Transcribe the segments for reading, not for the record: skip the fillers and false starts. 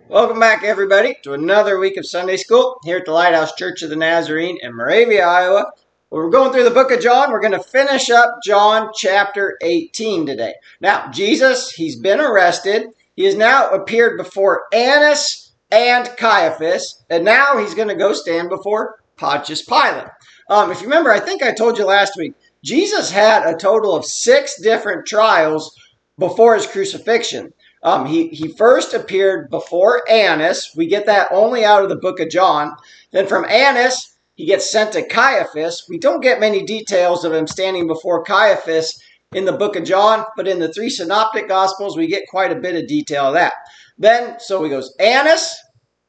Welcome back, everybody, to another week of Sunday School here at the Lighthouse Church of the Nazarene in Moravia, Iowa. We're going through the book of John. We're going to finish up John chapter 18 today. Now, Jesus, he's been arrested. He has now appeared before Annas and Caiaphas, and now he's going to go stand before Pontius Pilate. If you remember, I think I told you last week, Jesus had a total of 6 different trials before his crucifixion. He first appeared before Annas. We get that only out of the book of John. Then from Annas, he gets sent to Caiaphas. We don't get many details of him standing before Caiaphas in the book of John, but in the 3 synoptic gospels, we get quite a bit of detail of that. Then, so he goes Annas'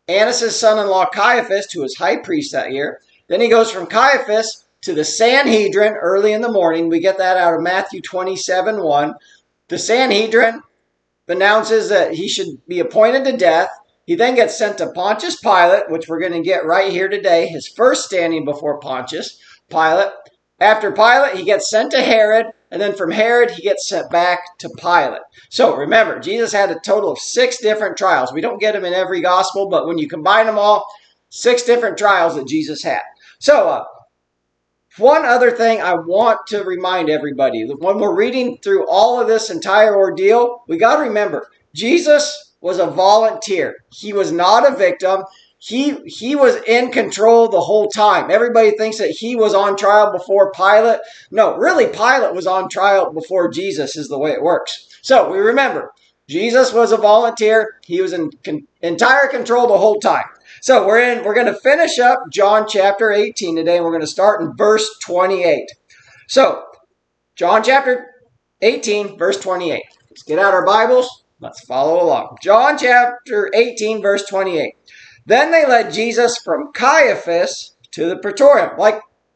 son-in-law Caiaphas, who was high priest that year. Then he goes from Caiaphas to the Sanhedrin early in the morning. We get that out of Matthew 27:1. The Sanhedrin announces that he should be appointed to death. He then gets sent to Pontius Pilate, which we're going to get right here today, his first standing before Pontius Pilate. After Pilate, he gets sent to Herod, and then from Herod, he gets sent back to Pilate. So remember, Jesus had a total of 6 different trials. We don't get them in every gospel, but when you combine them all, 6 different trials that Jesus had. So, one other thing I want to remind everybody, when we're reading through all of this entire ordeal, we got to remember, Jesus was a volunteer. He was not a victim. He was in control the whole time. Everybody thinks that he was on trial before Pilate. No, really, Pilate was on trial before Jesus is the way it works. So we remember, Jesus was a volunteer. He was in entire control the whole time. So we're going to finish up John chapter 18 today, and we're going to start in verse 28. So, John chapter 18, verse 28. Let's get out our Bibles. Let's follow along. John chapter 18, verse 28. Then they led Jesus from Caiaphas to the praetorium.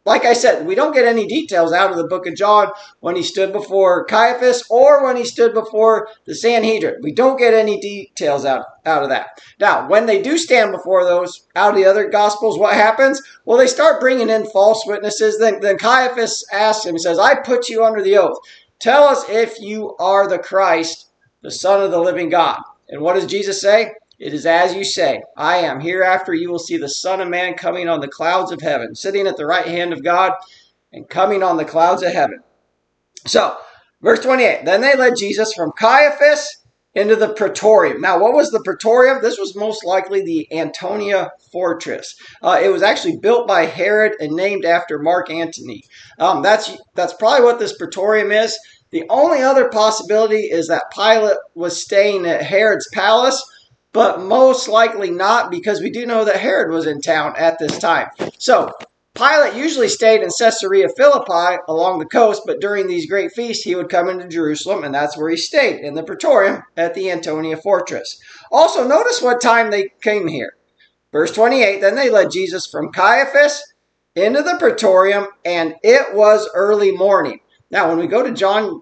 Like I said, we don't get any details out of the book of John when he stood before Caiaphas or when he stood before the Sanhedrin. We don't get any details out of that. Now, when they do stand before those out of the other Gospels, what happens? Well, they start bringing in false witnesses. Then Caiaphas asks him, he says, I put you under the oath. Tell us if you are the Christ, the Son of the living God. And what does Jesus say? It is as you say, I am. Hereafter you will see the Son of Man coming on the clouds of heaven, sitting at the right hand of God and coming on the clouds of heaven. So, verse 28, then they led Jesus from Caiaphas into the praetorium. Now, what was the praetorium? This was most likely the Antonia fortress. It was actually built by Herod and named after Mark Antony. That's probably what this praetorium is. The only other possibility is that Pilate was staying at Herod's palace, but most likely not, because we do know that Herod was in town at this time. So Pilate usually stayed in Caesarea Philippi along the coast, but during these great feasts, he would come into Jerusalem, and that's where he stayed, in the praetorium at the Antonia fortress. Also, notice what time they came here. Verse 28, then they led Jesus from Caiaphas into the praetorium, and it was early morning. Now, when we go to John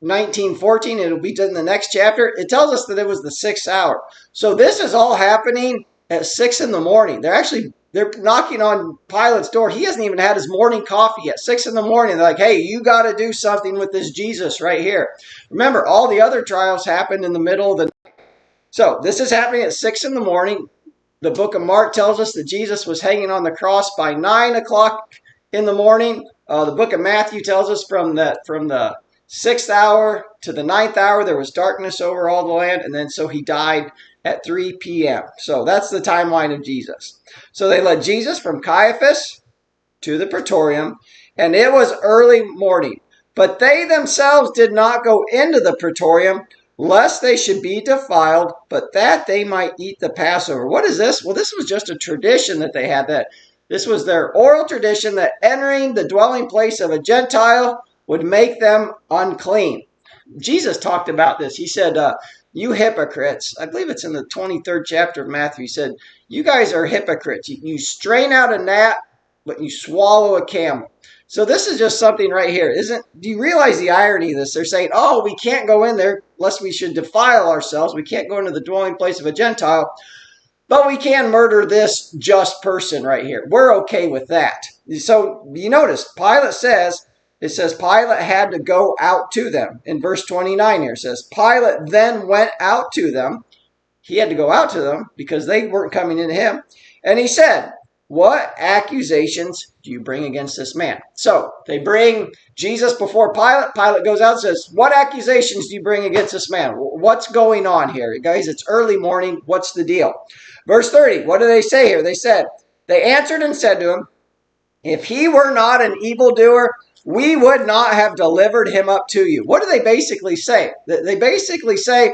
19:14, it'll be in the next chapter. It tells us that it was the 6th hour. So this is all happening at 6 in the morning. They're knocking on Pilate's door. He hasn't even had his morning coffee yet. 6 in the morning. They're like, hey, you got to do something with this Jesus right here. Remember, all the other trials happened in the middle of the night. So this is happening at 6 in the morning. The book of Mark tells us that Jesus was hanging on the cross by 9 o'clock in the morning. The book of Matthew tells us from the 6th hour to the 9th hour, there was darkness over all the land, and then so he died at 3 p.m. So that's the timeline of Jesus. So they led Jesus from Caiaphas to the praetorium, and it was early morning. But they themselves did not go into the praetorium, lest they should be defiled, but that they might eat the Passover. What is this? Well, this was just a tradition that they had. This was their oral tradition that entering the dwelling place of a Gentile would make them unclean. Jesus talked about this. He said, you hypocrites, I believe it's in the 23rd chapter of Matthew, he said, you guys are hypocrites. You strain out a gnat, but you swallow a camel. So this is just something right here. Do you realize the irony of this? They're saying, oh, we can't go in there lest we should defile ourselves. We can't go into the dwelling place of a Gentile, but we can murder this just person right here. We're okay with that. So you notice, Pilate says, it says Pilate had to go out to them. In verse 29 here it says, Pilate then went out to them. he had to go out to them because they weren't coming into him. And he said, what accusations do you bring against this man? So they bring Jesus before Pilate. Pilate goes out and says, what accusations do you bring against this man? What's going on here? Guys, it's early morning. What's the deal? Verse 30, what do they say here? They answered and said to him, if he were not an evildoer, we would not have delivered him up to you. What do they basically say? They basically say,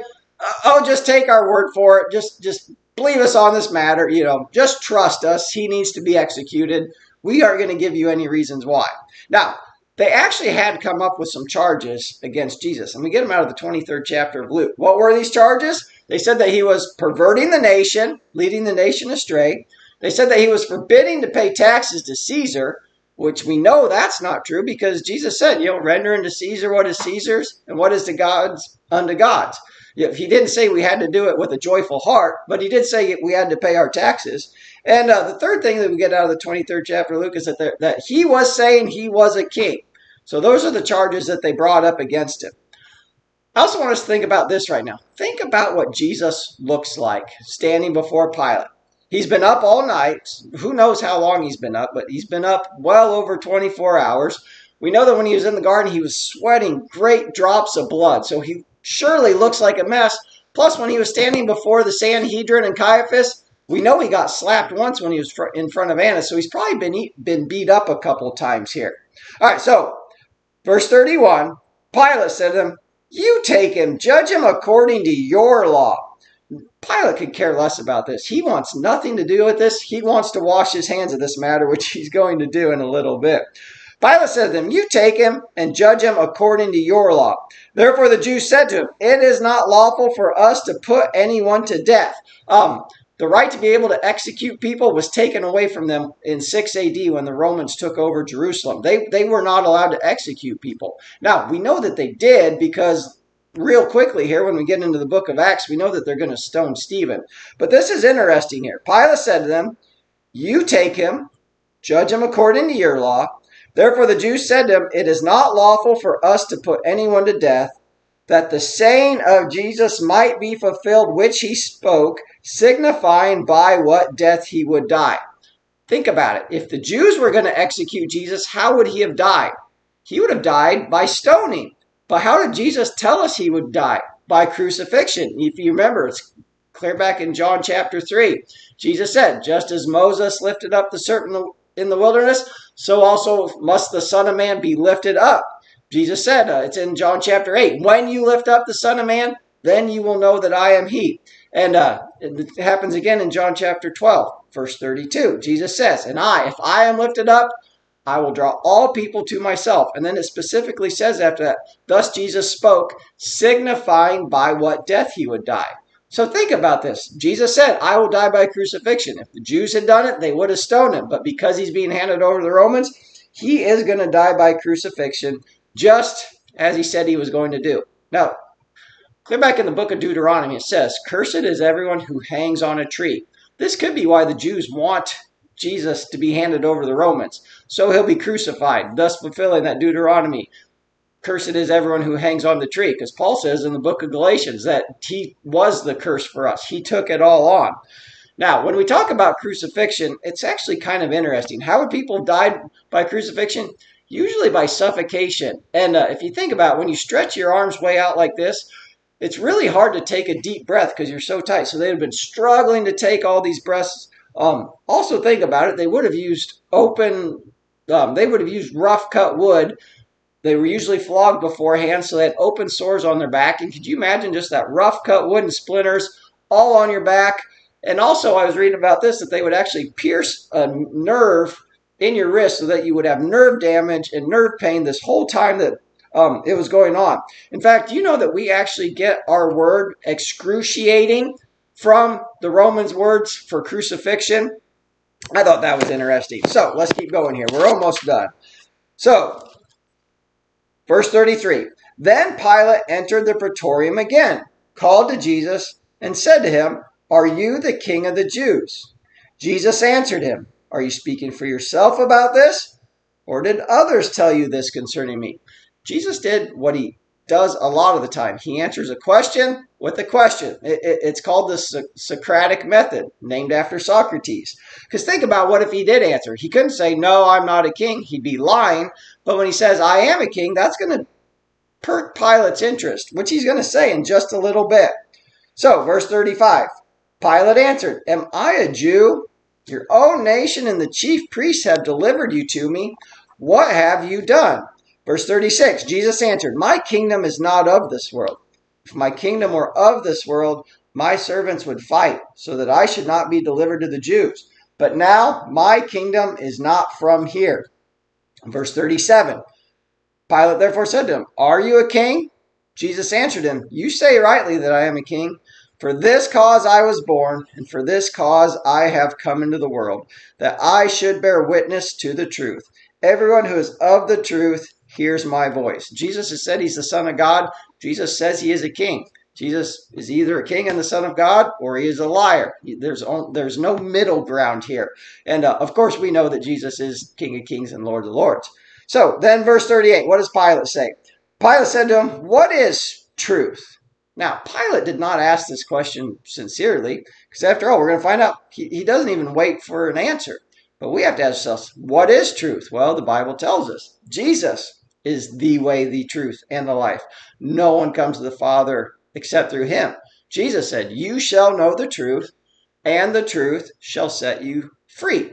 oh, just take our word for it. Just believe us on this matter. Just trust us. He needs to be executed. We aren't going to give you any reasons why. Now, they actually had come up with some charges against Jesus. And we get them out of the 23rd chapter of Luke. What were these charges? They said that he was perverting the nation, leading the nation astray. They said that he was forbidding to pay taxes to Caesar, which we know that's not true because Jesus said, render unto Caesar what is Caesar's and what is to God's unto God's. He didn't say we had to do it with a joyful heart, but he did say we had to pay our taxes. And the third thing that we get out of the 23rd chapter of Luke is that he was saying he was a king. So those are the charges that they brought up against him. I also want us to think about this right now. Think about what Jesus looks like standing before Pilate. He's been up all night. Who knows how long he's been up, but he's been up well over 24 hours. We know that when he was in the garden, he was sweating great drops of blood. So he surely looks like a mess. Plus, when he was standing before the Sanhedrin and Caiaphas, we know he got slapped once when he was in front of Annas. So he's probably been beat up a couple of times here. All right, so verse 31, Pilate said to them, you take him, judge him according to your law. Pilate could care less about this. He wants nothing to do with this. He wants to wash his hands of this matter, which he's going to do in a little bit. Pilate said to them, you take him and judge him according to your law. Therefore the Jews said to him, it is not lawful for us to put anyone to death. The right to be able to execute people was taken away from them in 6 AD when the Romans took over Jerusalem. They were not allowed to execute people. Now, we know that they did because real quickly here, when we get into the book of Acts, we know that they're going to stone Stephen. But this is interesting here. Pilate said to them, you take him, judge him according to your law. Therefore the Jews said to him, it is not lawful for us to put anyone to death, that the saying of Jesus might be fulfilled, which he spoke, signifying by what death he would die. Think about it. If the Jews were going to execute Jesus, how would he have died? He would have died by stoning. But how did Jesus tell us he would die? By crucifixion. If you remember, it's clear back in John chapter 3. Jesus said, just as Moses lifted up the serpent in the wilderness, so also must the Son of Man be lifted up. Jesus said, it's in John chapter 8, when you lift up the Son of Man, then you will know that I am he. And it happens again in John chapter 12, verse 32. Jesus says, and if I am lifted up, I will draw all people to myself. And then it specifically says after that, thus Jesus spoke, signifying by what death he would die. So think about this. Jesus said, I will die by crucifixion. If the Jews had done it, they would have stoned him. But because he's being handed over to the Romans, he is going to die by crucifixion, just as he said he was going to do. Now, clear back in the book of Deuteronomy, it says, cursed is everyone who hangs on a tree. This could be why the Jews want Jesus to be handed over to the Romans. So he'll be crucified, thus fulfilling that Deuteronomy. Cursed is everyone who hangs on the tree. Because Paul says in the book of Galatians that he was the curse for us. He took it all on. Now, when we talk about crucifixion, it's actually kind of interesting. How would people die by crucifixion? Usually by suffocation. And if you think about it, when you stretch your arms way out like this, it's really hard to take a deep breath because you're so tight. So they would have been struggling to take all these breaths. Also think about it. They would have used rough cut wood. They were usually flogged beforehand, so they had open sores on their back. And could you imagine just that rough cut wooden splinters all on your back? And also I was reading about this, that they would actually pierce a nerve in your wrist so that you would have nerve damage and nerve pain this whole time that it was going on. In fact, do you know that we actually get our word excruciating from the Romans words for crucifixion? I thought that was interesting. So let's keep going here. We're almost done. So, verse 33. Then Pilate entered the praetorium again, called to Jesus, and said to him, are you the king of the Jews? Jesus answered him, are you speaking for yourself about this? Or did others tell you this concerning me? Jesus did what he does a lot of the time. He answers a question with a question. It's called the Socratic method, named after Socrates. Because think about what if he did answer. He couldn't say, no, I'm not a king. He'd be lying. But when he says, I am a king, that's going to perk Pilate's interest, which he's going to say in just a little bit. So, verse 35, Pilate answered, am I a Jew? Your own nation and the chief priests have delivered you to me. What have you done? Verse 36, Jesus answered, my kingdom is not of this world. If my kingdom were of this world, my servants would fight, so that I should not be delivered to the Jews. But now my kingdom is not from here. Verse 37, Pilate therefore said to him, are you a king? Jesus answered him, you say rightly that I am a king. For this cause I was born, and for this cause I have come into the world, that I should bear witness to the truth. Everyone who is of the truth hears my voice. Jesus has said he's the Son of God. Jesus says he is a king. Jesus is either a king and the Son of God, or he is a liar. There's no middle ground here. And of course we know that Jesus is King of kings and Lord of lords. So then verse 38, what does Pilate say? Pilate said to him, what is truth? Now, Pilate did not ask this question sincerely, because after all, we're going to find out he doesn't even wait for an answer. But we have to ask ourselves, what is truth? Well, the Bible tells us Jesus is the way, the truth, and the life. No one comes to the Father except through him. Jesus said, you shall know the truth, and the truth shall set you free.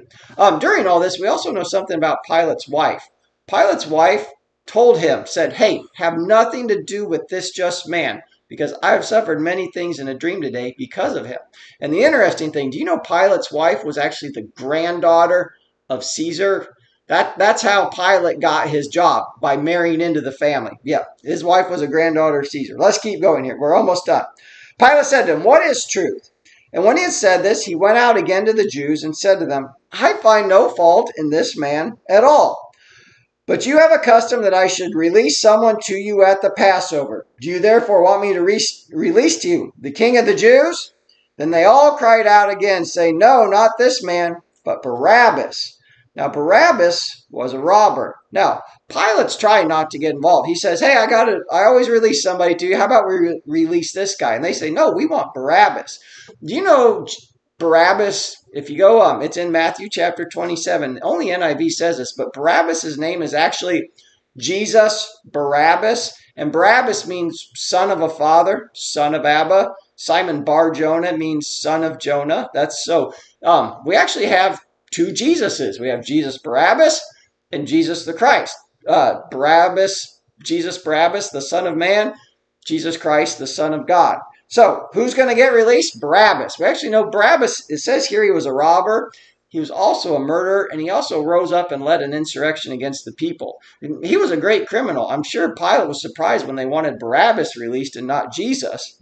During all this, we also know something about Pilate's wife. Pilate's wife told him, said, hey, have nothing to do with this just man, because I have suffered many things in a dream today because of him. And the interesting thing, do you know Pilate's wife was actually the granddaughter of Caesar? That's how Pilate got his job, by marrying into the family. Yeah, his wife was a granddaughter of Caesar. Let's keep going here. We're almost done. Pilate said to him, what is truth? And when he had said this, he went out again to the Jews and said to them, I find no fault in this man at all. But you have a custom that I should release someone to you at the Passover. Do you therefore want me to release to you the king of the Jews? Then they all cried out again, saying, no, not this man, but Barabbas. Now, Barabbas was a robber. Now, Pilate's trying not to get involved. He says, hey, I always release somebody to you. How about we release this guy? And they say, no, we want Barabbas. Do you know Barabbas, if you go, it's in Matthew chapter 27. Only NIV says this, but Barabbas' name is actually Jesus Barabbas. And Barabbas means son of a father, son of Abba. Simon Bar Jonah means son of Jonah. That's so. We actually have two Jesuses. We have Jesus Barabbas and Jesus the Christ. Jesus Barabbas, the Son of Man. Jesus Christ, the Son of God. So, who's going to get released? Barabbas. We actually know Barabbas, it says here he was a robber. He was also a murderer, and he also rose up and led an insurrection against the people. He was a great criminal. I'm sure Pilate was surprised when they wanted Barabbas released and not Jesus.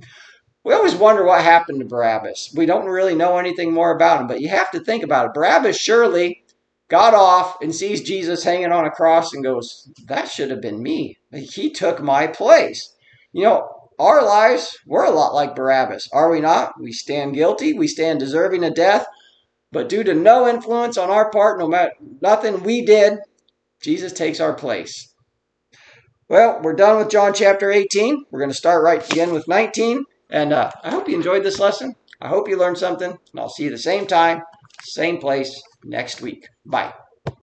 We always wonder what happened to Barabbas. We don't really know anything more about him, but you have to think about it. Barabbas surely got off and sees Jesus hanging on a cross and goes, that should have been me. He took my place. You know, our lives, we're a lot like Barabbas, are we not? We stand guilty, we stand deserving of death, but due to no influence on our part, no matter nothing we did, Jesus takes our place. Well, we're done with John chapter 18. We're going to start right again with 19, and I hope you enjoyed this lesson. I hope you learned something, and I'll see you the same time, same place next week. Bye.